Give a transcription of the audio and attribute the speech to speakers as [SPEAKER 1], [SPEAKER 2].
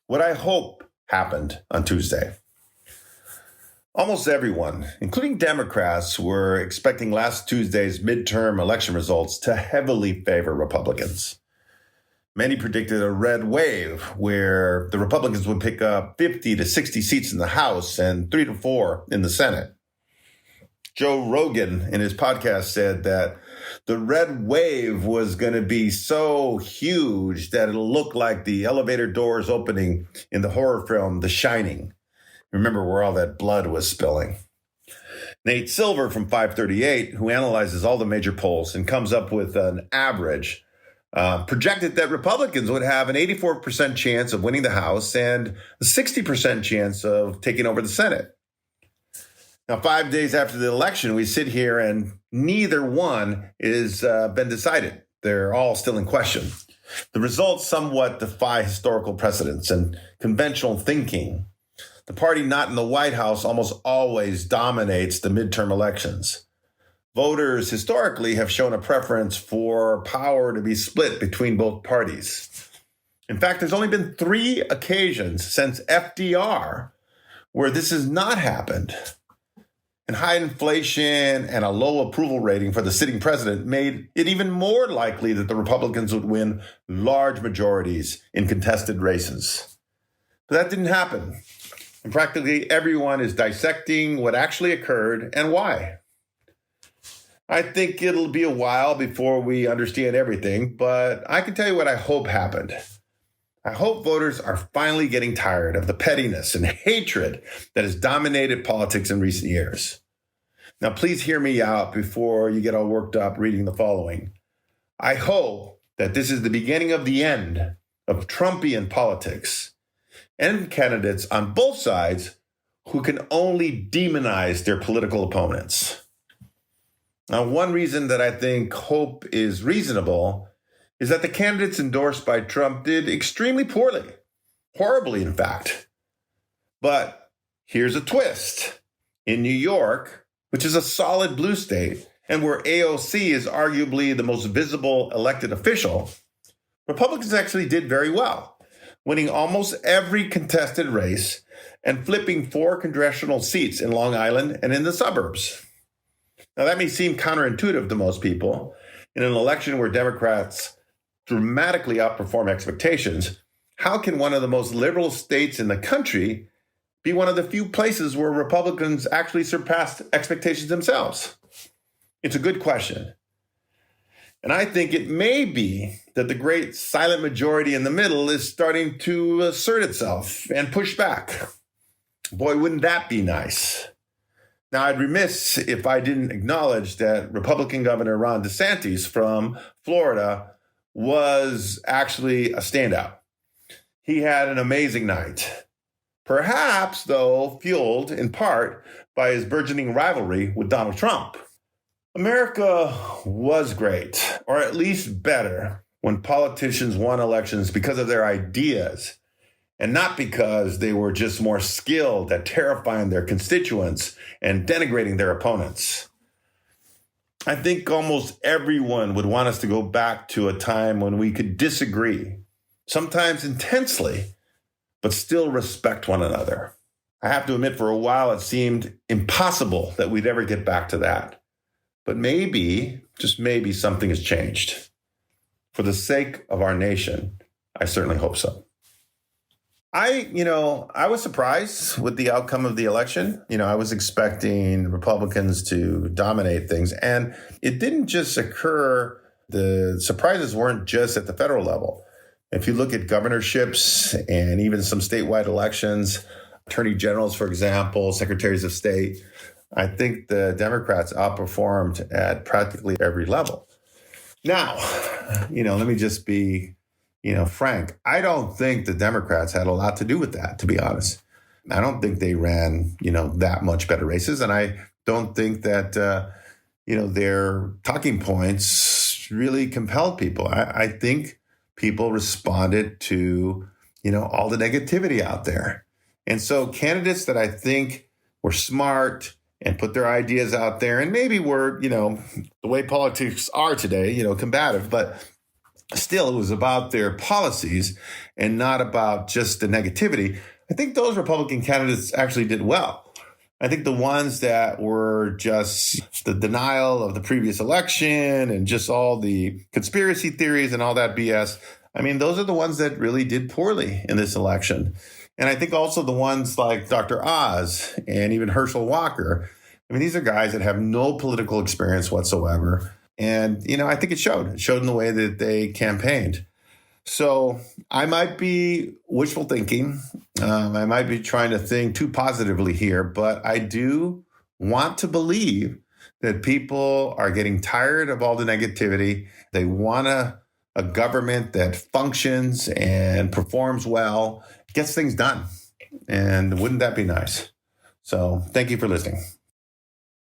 [SPEAKER 1] what I hope happened on Tuesday. Almost everyone, including Democrats, were expecting last Tuesday's midterm election results to heavily favor Republicans. Many predicted a red wave where the Republicans would pick up 50 to 60 seats in the House and 3 to 4 in the Senate. Joe Rogan in his podcast said that the red wave was going to be so huge that it'll look like the elevator doors opening in the horror film The Shining. Remember where all that blood was spilling. Nate Silver from 538, who analyzes all the major polls and comes up with an average, projected that Republicans would have an 84% chance of winning the House and a 60% chance of taking over the Senate. Now, 5 days after the election, we sit here and neither one is been decided. They're all still in question. The results somewhat defy historical precedents and conventional thinking. The party not in the White House almost always dominates the midterm elections. Voters historically have shown a preference for power to be split between both parties. In fact, there's only been 3 occasions since FDR where this has not happened. And high inflation and a low approval rating for the sitting president made it even more likely that the Republicans would win large majorities in contested races. But that didn't happen. And practically everyone is dissecting what actually occurred and why. I think it'll be a while before we understand everything, but I can tell you what I hope happened. I hope voters are finally getting tired of the pettiness and hatred that has dominated politics in recent years. Now, please hear me out before you get all worked up reading the following. I hope that this is the beginning of the end of Trumpian politics and candidates on both sides who can only demonize their political opponents. Now, one reason that I think hope is reasonable is that the candidates endorsed by Trump did extremely poorly, horribly, in fact. But here's a twist. In New York, which is a solid blue state, and where AOC is arguably the most visible elected official, Republicans actually did very well, winning almost every contested race and flipping 4 congressional seats in Long Island and in the suburbs. Now, that may seem counterintuitive to most people. In an election where Democrats dramatically outperform expectations, how can one of the most liberal states in the country be one of the few places where Republicans actually surpassed expectations themselves? It's a good question. And I think it may be that the great silent majority in the middle is starting to assert itself and push back. Boy, wouldn't that be nice? Now, I'd remiss if I didn't acknowledge that Republican Governor Ron DeSantis from Florida was actually a standout. He had an amazing night. Perhaps, though, fueled in part by his burgeoning rivalry with Donald Trump. America was great, or at least better, when politicians won elections because of their ideas and not because they were just more skilled at terrifying their constituents and denigrating their opponents. I think almost everyone would want us to go back to a time when we could disagree, sometimes intensely, but still respect one another. I have to admit, for a while, it seemed impossible that we'd ever get back to that. But maybe, just maybe, something has changed. For the sake of our nation, I certainly hope so. I was surprised with the outcome of the election. I was expecting Republicans to dominate things, and it didn't just occur. The surprises weren't just at the federal level. If you look at governorships and even some statewide elections, attorney generals, for example, secretaries of state, I think the Democrats outperformed at practically every level. Now, let me just be frank, I don't think the Democrats had a lot to do with that, to be honest. I don't think they ran, that much better races. And I don't think that, their talking points really compelled people. I think people responded to, all the negativity out there. And so candidates that I think were smart and put their ideas out there and maybe were, the way politics are today, combative, but still, it was about their policies and not about just the negativity. I think those Republican candidates actually did well. I think the ones that were just the denial of the previous election and just all the conspiracy theories and all that BS, I mean, those are the ones that really did poorly in this election. And I think also the ones like Dr. Oz and even Herschel Walker, I mean, these are guys that have no political experience whatsoever. And, I think it showed. It showed in the way that they campaigned. So I might be wishful thinking. I might be trying to think too positively here, but I do want to believe that people are getting tired of all the negativity. They want a government that functions and performs well, gets things done. And wouldn't that be nice? So thank you for listening.